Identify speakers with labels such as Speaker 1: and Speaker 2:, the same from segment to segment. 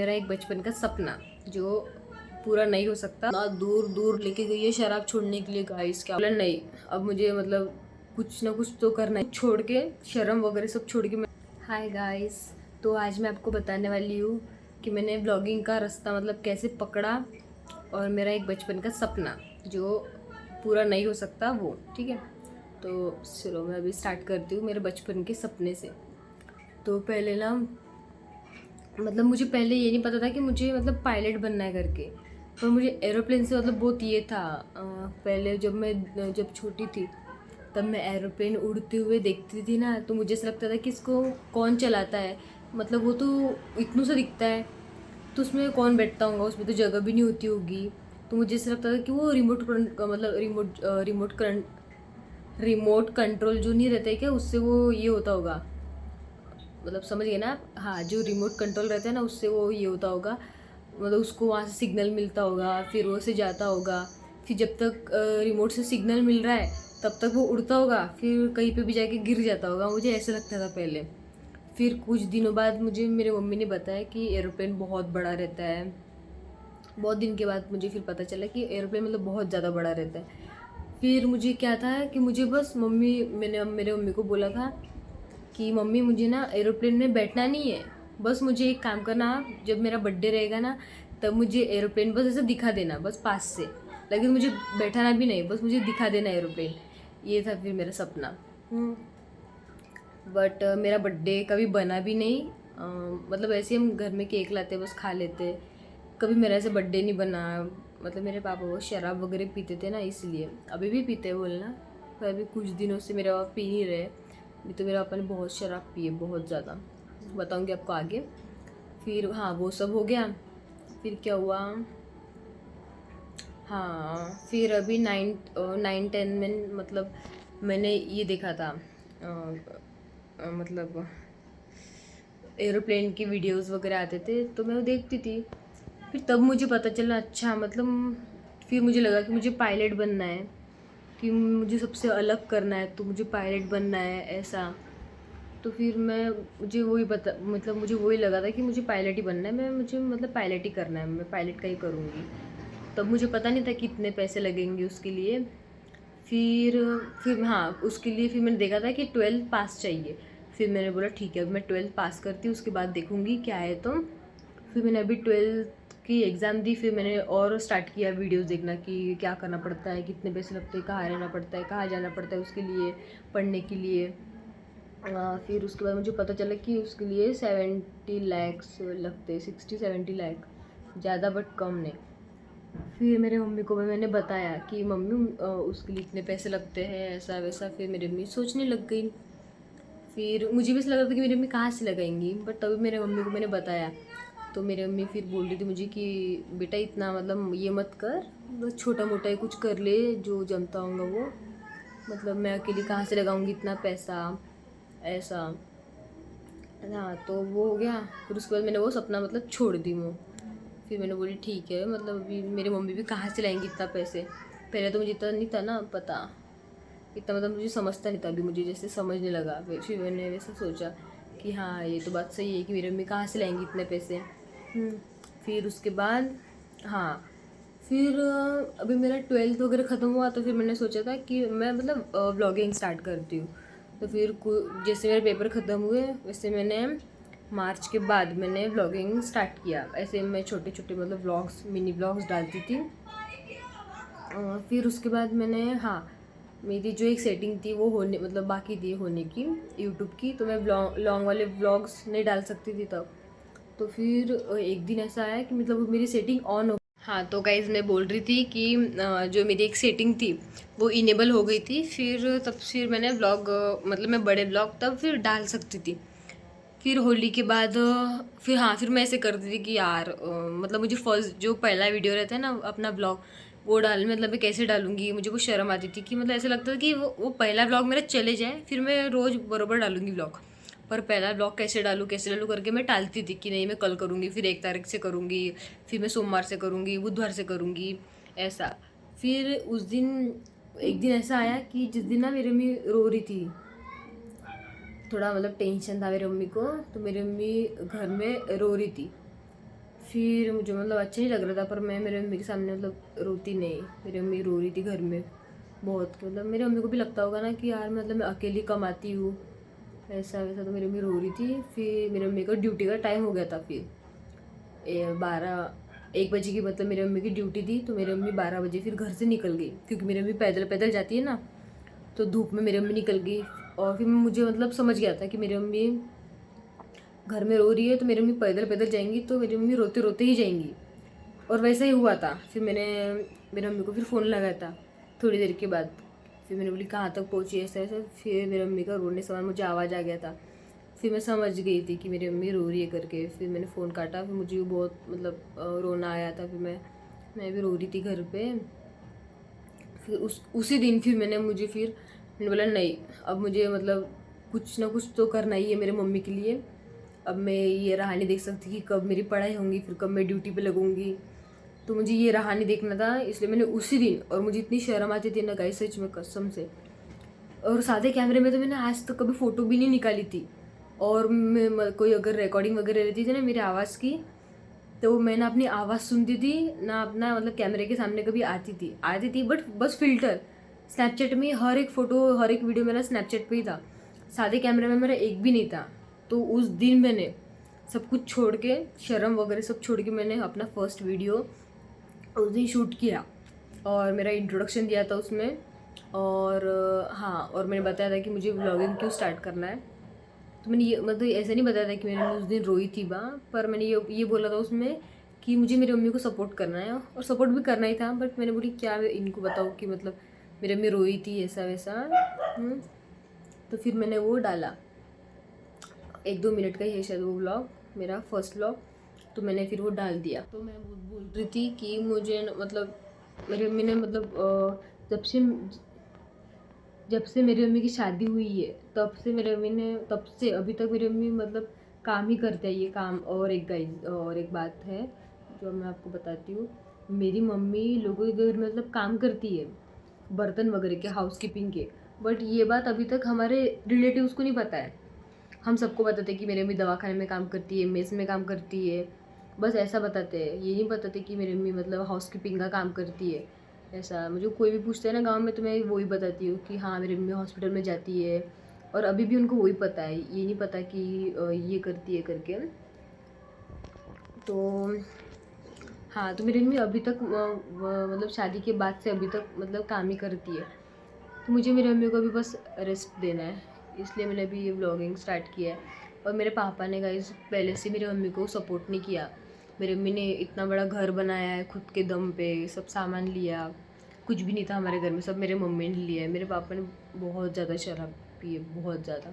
Speaker 1: मेरा एक बचपन का सपना जो पूरा नहीं हो सकता ना, दूर दूर लेके गई है शराब छोड़ने के लिए। गाइस क्या बोला, नहीं अब मुझे मतलब कुछ ना कुछ तो करना है, छोड़ के शर्म वगैरह सब छोड़ के मैं। हाय गाइस, तो आज मैं आपको बताने वाली हूँ कि मैंने ब्लॉगिंग का रास्ता मतलब कैसे पकड़ा और मेरा एक बचपन का सपना जो पूरा नहीं हो सकता वो। ठीक है, तो चलो मैं अभी स्टार्ट करती हूँ मेरे बचपन के सपने से। तो पहले ना मतलब मुझे पहले ये नहीं पता था कि मुझे मतलब पायलट बनना है करके, पर मुझे एरोप्लेन से मतलब बहुत ये था। पहले जब छोटी थी तब मैं एरोप्लेन उड़ते हुए देखती थी ना, तो मुझे ऐसा लगता था कि इसको कौन चलाता है, मतलब वो तो इतना सा दिखता है तो उसमें कौन बैठता होगा, उसमें तो जगह भी नहीं होती होगी। तो मुझे ऐसा लगता था कि वो मतलब रिमोट कंट्रोल जो नहीं रहता है क्या, उससे वो ये होता होगा, मतलब समझ गए ना आप। हाँ, जो रिमोट कंट्रोल रहता है ना उससे वो ये होता होगा, मतलब उसको वहाँ से सिग्नल मिलता होगा, फिर वो से जाता होगा, फिर जब तक रिमोट से सिग्नल मिल रहा है तब तक वो उड़ता होगा, फिर कहीं पे भी जाके गिर जाता होगा। मुझे ऐसा लगता था पहले। फिर कुछ दिनों बाद मुझे मेरे मम्मी ने बताया कि एरोप्लेन बहुत बड़ा रहता है। बहुत दिन के बाद मुझे फिर पता चला कि एरोप्लेन मतलब बहुत ज़्यादा बड़ा रहता है। फिर मुझे क्या था कि मुझे बस मैंने मेरे मम्मी को बोला था कि मम्मी मुझे ना एरोप्लेन में बैठना नहीं है, बस मुझे एक काम करना, आप जब मेरा बर्थडे रहेगा ना तब मुझे एरोप्लेन बस ऐसे दिखा देना, बस पास से, लेकिन मुझे बैठाना भी नहीं, बस मुझे दिखा देना एरोप्लेन। ये था फिर मेरा सपना। बट मेरा बर्थडे कभी बना भी नहीं। मतलब ऐसे हम घर में केक लाते बस खा लेते, कभी मेरा ऐसे बर्थडे नहीं बना। मतलब मेरे पापा वो शराब वगैरह पीते थे ना, इसलिए अभी भी पीते हैं बोलना, पर अभी कुछ दिनों से मेरे पापा पी नहीं रहे। नहीं तो मेरे पापा ने बहुत शराब पी है, बहुत ज़्यादा, बताऊँगी आपको आगे। फिर हाँ, वो सब हो गया। फिर क्या हुआ, हाँ फिर अभी नाइन टेन में मतलब मैंने ये देखा था, मतलब एरोप्लेन की वीडियोस वगैरह आते थे तो मैं वो देखती थी। फिर तब मुझे पता चला, अच्छा मतलब फिर मुझे लगा कि मुझे पायलट बनना है, कि मुझे सबसे अलग करना है, तो मुझे पायलट बनना है ऐसा। तो फिर मुझे वही बता मतलब मुझे वही लगा था कि मुझे पायलट ही बनना है, मुझे मतलब पायलट ही करना है, मैं पायलट का ही करूँगी। तब मुझे पता नहीं था कि इतने पैसे लगेंगे उसके लिए। फिर फिर हाँ, उसके लिए फिर मैंने देखा था कि 12th पास चाहिए। फिर मैंने बोला ठीक है, अब मैं 12th पास करती हूँ, उसके बाद देखूँगी क्या है। तो फिर मैंने अभी 12th की एग्ज़ाम दी, फिर मैंने और स्टार्ट किया वीडियोस देखना कि क्या करना पड़ता है, कितने पैसे लगते हैं, कहाँ रहना पड़ता है, कहाँ जाना पड़ता है उसके लिए, पढ़ने के लिए। फिर उसके बाद मुझे पता चला कि उसके लिए 70 lakhs लगते, 60-70 लाख, ज़्यादा बट कम नहीं। फिर मेरे मम्मी को मैंने बताया कि मम्मी उसके लिए इतने पैसे लगते हैं, ऐसा वैसा। फिर मेरी मम्मी सोचने लग गई। फिर मुझे भी ऐसा लगा था कि मेरी मम्मी कहाँ से लगाएंगी, बट तभी मेरे मम्मी को मैंने बताया। तो मेरी मम्मी फिर बोल रही थी मुझे कि बेटा इतना मतलब ये मत कर, बस छोटा मोटा ही कुछ कर ले जो जमता होगा वो, मतलब मैं अकेली कहाँ से लगाऊंगी इतना पैसा, ऐसा। हाँ, तो वो हो गया। फिर उसके बाद मैंने वो सपना मतलब छोड़ दी वो। फिर मैंने बोली ठीक है, मतलब अभी मेरी मम्मी भी कहाँ से लाएंगी इतना पैसे। पहले तो मुझे इतना नहीं था ना पता, इतना मतलब मुझे समझता नहीं था, अभी मुझे जैसे समझने लगा। फिर मैंने वैसे सोचा कि हाँ ये तो बात सही है कि मेरी मम्मी कहाँ से लाएंगी इतने पैसे। फिर उसके बाद हाँ, फिर अभी मेरा 12th वगैरह ख़त्म हुआ तो फिर मैंने सोचा था कि मैं मतलब ब्लॉगिंग स्टार्ट करती हूँ। तो फिर जैसे मेरे पेपर ख़त्म हुए वैसे मैंने मार्च के बाद मैंने ब्लॉगिंग स्टार्ट किया। ऐसे मैं छोटे छोटे मतलब ब्लॉग्स, मिनी ब्लॉग्स डालती थी। फिर उसके बाद मैंने हाँ, मेरी जो एक सेटिंग थी वो होने मतलब बाकी थी होने की यूट्यूब की, तो मैं लॉन्ग वाले ब्लॉग्स नहीं डाल सकती थी तब। तो फिर एक दिन ऐसा आया कि मतलब मेरी सेटिंग ऑन हो। हाँ, तो गाइज़ मैं बोल रही थी कि जो मेरी एक सेटिंग थी वो इनेबल हो गई थी। फिर मैंने ब्लॉग मतलब मैं बड़े ब्लॉग तब फिर डाल सकती थी। फिर होली के बाद फिर हाँ, फिर मैं ऐसे करती थी कि यार मतलब मुझे फर्स्ट जो पहला वीडियो रहता है ना अपना ब्लॉग, वो डाल मतलब मैं कैसे डालूंगी, मुझे वो शर्म आती थी कि मतलब ऐसा लगता था कि वो पहला ब्लॉग मेरा चले जाए, फिर मैं रोज़ बरोबर डालूंगी ब्लॉग। पर पहला ब्लॉग कैसे डालूँ करके मैं टालती थी कि नहीं मैं कल करूँगी, फिर 1 तारीख से करूँगी, फिर मैं सोमवार से करूँगी, बुधवार से करूँगी, ऐसा। फिर उस दिन एक दिन ऐसा आया कि जिस दिन ना मेरी मम्मी रो रही थी, थोड़ा मतलब टेंशन था मेरी मम्मी को, तो मेरी मम्मी घर में रो रही थी। फिर मुझे मतलब अच्छा नहीं लग रहा था, पर मैं मेरे मम्मी के सामने मतलब रोती नहीं। मेरी मम्मी रो रही थी घर में बहुत, मतलब मेरी मम्मी को भी लगता होगा ना कि यार मतलब मैं अकेली कमाती हूँ, ऐसा वैसा। तो मेरी मम्मी रो रही थी। फिर मेरी मम्मी का ड्यूटी का टाइम हो गया था। फिर 1 बजे की मतलब मेरी मम्मी की ड्यूटी थी, तो मेरी मम्मी 12 बजे फिर घर से निकल गई, क्योंकि मेरी मम्मी पैदल पैदल जाती है ना, तो धूप में मेरी मम्मी निकल गई। और फिर मुझे मतलब समझ गया था कि मेरी मम्मी घर में रो रही है, तो मेरी मम्मी पैदल पैदल जाएंगी, तो मेरी मम्मी रोते रोते ही जाएंगी। और वैसा ही हुआ था। फिर मैंने मेरी मम्मी को फिर फ़ोन लगाया था थोड़ी देर के बाद। फिर मैंने बोली कहाँ तक पहुँची, ऐसा ऐसा। फिर मेरी मम्मी का रोने से मुझे आवाज़ आ गया था। फिर मैं समझ गई थी कि मेरी मम्मी रो रही है करके। फिर मैंने फ़ोन काटा। फिर मुझे बहुत मतलब रोना आया था। फिर मैं भी रो रही थी घर पे। फिर उसी दिन फिर मैंने बोला नहीं, अब मुझे मतलब कुछ ना कुछ तो करना ही है मेरे मम्मी के लिए। अब मैं ये राह नहीं देख सकती कि कब मेरी पढ़ाई होंगी, फिर कब मैं ड्यूटी पे लगूंगी। तो मुझे ये राह नहीं देखना था, इसलिए मैंने उसी दिन, और मुझे इतनी शर्म आती थी ना गाइस, सच में कसम से। और सादे कैमरे में तो मैंने आज तक कभी फ़ोटो भी नहीं निकाली थी। और मैं कोई अगर रिकॉर्डिंग वगैरह रहती थी ना मेरी आवाज़ की, तो मैं ना अपनी आवाज़ सुनती थी ना अपना मतलब कैमरे के सामने कभी आती थी बट बस फिल्टर। स्नैपचैट में हर एक फ़ोटो हर एक वीडियो मेरा स्नैपचैट पे ही था, सादे कैमरे में मेरा एक भी नहीं था। तो उस दिन मैंने सब कुछ छोड़ के, शर्म वगैरह सब छोड़ के, मैंने अपना फर्स्ट वीडियो उस दिन शूट किया और मेरा इंट्रोडक्शन दिया था उसमें। और हाँ, और मैंने बताया था कि मुझे व्लॉगिंग क्यों स्टार्ट करना है। तो मैंने ये मतलब ऐसे नहीं बताया था कि मैंने उस दिन रोई थी बा, पर मैंने ये बोला था उसमें कि मुझे मेरी मम्मी को सपोर्ट करना है, और सपोर्ट भी करना ही था। बट मैंने बोली क्या इनको बताऊँ कि मतलब मेरी मम्मी रोई थी ऐसा वैसा। तो फिर मैंने वो डाला, 1-2 मिनट का ही है शायद वो व्लॉग, मेरा फर्स्ट व्लॉग। तो मैंने फिर वो डाल दिया। तो मैं बोल रही थी कि मुझे मतलब मेरी मम्मी ने मतलब जब से मेरी मम्मी की शादी हुई है, तब से अभी तक मेरी मम्मी मतलब काम ही करते हैं, ये काम। और एक बात है जो मैं आपको बताती हूँ। मेरी मम्मी लोगों के घर में मतलब काम करती है, बर्तन वगैरह के, हाउस कीपिंग के। बट ये बात अभी तक हमारे रिलेटिव्स को नहीं पता है। हम सबको बताते कि मेरी मम्मी दवाखाने में काम करती है, मेस में काम करती है, बस ऐसा बताते हैं। ये नहीं बताते कि मेरी मम्मी मतलब हाउस कीपिंग का काम करती है। ऐसा मुझे कोई भी पूछता है ना गांव में, तो मैं वही बताती हूँ कि हाँ मेरी मम्मी हॉस्पिटल में जाती है। और अभी भी उनको वही पता है, ये नहीं पता कि ये करती है करके। तो हाँ, तो मेरी मम्मी अभी तक मतलब शादी के बाद से अभी तक मतलब काम ही करती है। तो मुझे मेरी मम्मी को अभी बस रेस्ट देना है, इसलिए मैंने अभी ये व्लॉगिंग स्टार्ट किया है। और मेरे पापा ने गाइस पहले से मेरी मम्मी को सपोर्ट नहीं किया। मेरी मम्मी ने इतना बड़ा घर बनाया है खुद के दम पे, सब सामान लिया, कुछ भी नहीं था हमारे घर में, सब मेरे मम्मी ने लिया है। मेरे पापा ने बहुत ज़्यादा शराब पी है, बहुत ज़्यादा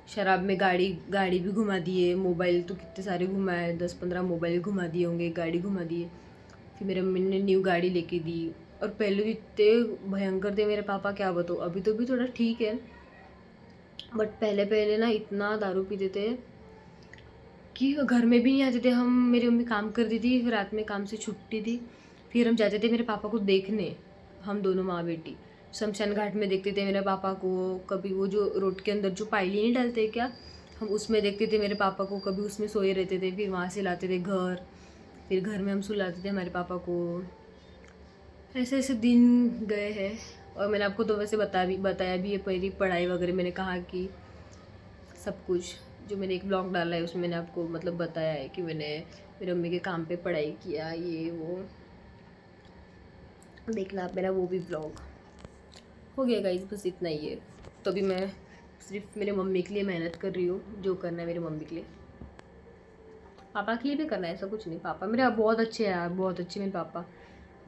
Speaker 1: शराब में। गाड़ी भी घुमा दिए, मोबाइल तो कितने सारे घुमाए, 10-15 मोबाइल घुमा दिए होंगे, गाड़ी घुमा दिए। फिर मेरे मम्मी ने न्यू गाड़ी लेके दी। और पहले भी इतने भयंकर थे मेरे पापा, क्या बताओ। अभी तो भी थोड़ा ठीक है, बट पहले पहले ना इतना दारू पीते थे कि घर में भी नहीं आते थे हम। मेरी मम्मी काम करती थी, फिर रात में काम से छुट्टी थी, फिर हम जाते थे मेरे पापा को देखने। हम दोनों माँ बेटी शमशान घाट में देखते थे मेरे पापा को। कभी वो जो रोड के अंदर जो पायली नहीं डालते क्या, हम उसमें देखते थे मेरे पापा को। कभी उसमें सोए रहते थे, फिर वहाँ से लाते थे घर, फिर घर में हम सुलाते थे हमारे पापा को। ऐसे ऐसे दिन गए हैं। और मैंने आपको तो वैसे बताया भी है मेरी पढ़ाई वगैरह। मैंने कहा कि सब कुछ जो मैंने एक ब्लॉग डाला है उसमें मैंने आपको मतलब बताया है कि मैंने मेरी मम्मी के काम पे पढ़ाई किया, ये वो। देखना आप मेरा वो भी ब्लॉग। हो गया गाइस, बस इतना ही है। तो अभी मैं सिर्फ मेरे मम्मी के लिए मेहनत कर रही हूँ, जो करना है मेरी मम्मी के लिए। पापा के लिए भी करना है, ऐसा कुछ नहीं। पापा मेरे बहुत अच्छे हैं यार, बहुत अच्छे मेरे पापा।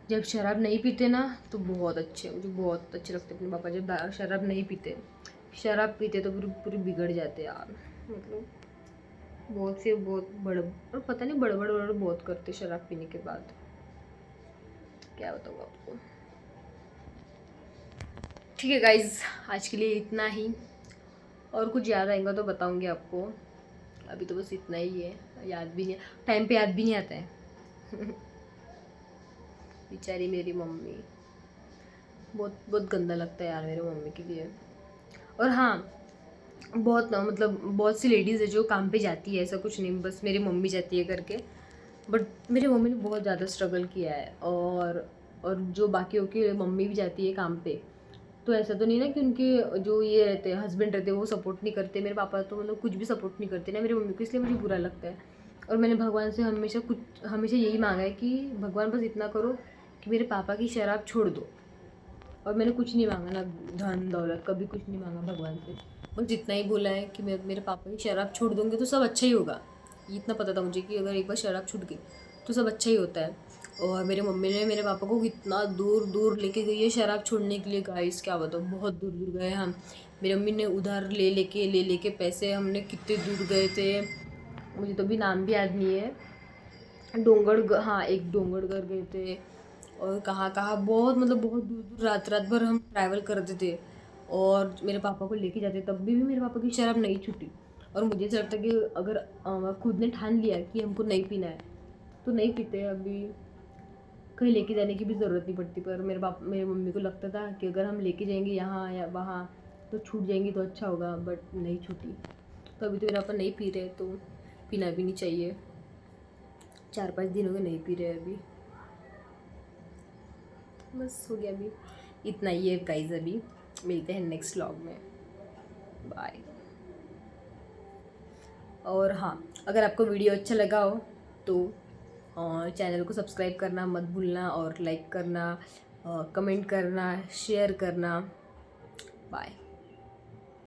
Speaker 1: जब शराब नहीं पीते ना तो बहुत अच्छे, मुझे बहुत अच्छे लगते अपने पापा। जब शराब नहीं पीते, शराब पीते तो पूरी पूरी बिगड़ जाते यार। मतलब बहुत बड़, और पता नहीं बड़बड़ बहुत करते शराब पीने के बाद, क्या बताऊँ आपको। ठीक है गाइज, आज के लिए इतना ही। और कुछ याद आएगा तो बताऊँगी आपको, अभी तो बस इतना ही है। याद भी नहीं, टाइम पे याद भी नहीं आता है। बेचारी मेरी मम्मी, बहुत बहुत गंदा लगता है यार मेरी मम्मी के लिए। और हाँ, बहुत ना मतलब बहुत सी लेडीज़ है जो काम पे जाती है, ऐसा कुछ नहीं बस मेरी मम्मी जाती है करके। बट मेरी मम्मी ने बहुत ज़्यादा स्ट्रगल किया है। और जो बाकियों की मम्मी भी जाती है काम पे, तो ऐसा तो नहीं ना कि उनके जो ये रहते हैं हस्बैंड रहते हैं वो सपोर्ट नहीं करते। मेरे पापा तो मतलब कुछ भी सपोर्ट नहीं करते ना मेरी मम्मी को, इसलिए मुझे बुरा लगता है। और मैंने भगवान से हमेशा यही मांगा है कि भगवान बस इतना करो कि मेरे पापा की शराब छोड़ दो। और मैंने कुछ नहीं मांगा, ना धन दौलत, कभी कुछ नहीं मांगा भगवान से। बस इतना ही बोला है कि मैं मेरे पापा की शराब छोड़ दूँगी तो सब अच्छा ही होगा। इतना पता था मुझे कि अगर एक बार शराब छूट गई तो सब अच्छा ही होता है। और मेरी मम्मी ने मेरे पापा को कितना दूर दूर लेके गई है शराब छोड़ने के लिए, गाइस क्या बताऊँ, बहुत दूर दूर गए हम। मेरी मम्मी ने उधार ले लेके पैसे, हमने कितने दूर गए थे, मुझे तो भी नाम भी याद नहीं है। हाँ, एक डोंगरगढ़ गए थे। और कहाँ कहाँ बहुत मतलब बहुत दूर दूर रात रात भर हम ट्रैवल करते थे। और मेरे पापा को लेके जाते तब भी मेरे पापा की शराब नहीं छूटी। और मुझे ऐसा लगता है कि अगर खुद ने ठान लिया कि हमको नहीं पीना है तो नहीं पीते। अभी कहीं लेके जाने की भी ज़रूरत नहीं पड़ती। पर मेरे मम्मी को लगता था कि अगर हम लेके जाएंगे यहाँ या वहाँ तो छूट जाएंगी तो अच्छा होगा, बट नहीं छूटी। तो अभी तो मेरे पापा नहीं पी रहे, तो पीना भी नहीं चाहिए। 4-5 दिन हो गए नहीं पी रहे अभी। बस हो गया अभी, इतना ही है गाइस। अभी मिलते हैं नेक्स्ट व्लॉग में, बाय। और हाँ, अगर आपको वीडियो अच्छा लगा हो तो चैनल को सब्सक्राइब करना मत भूलना, और लाइक करना, कमेंट करना, शेयर करना। बाय।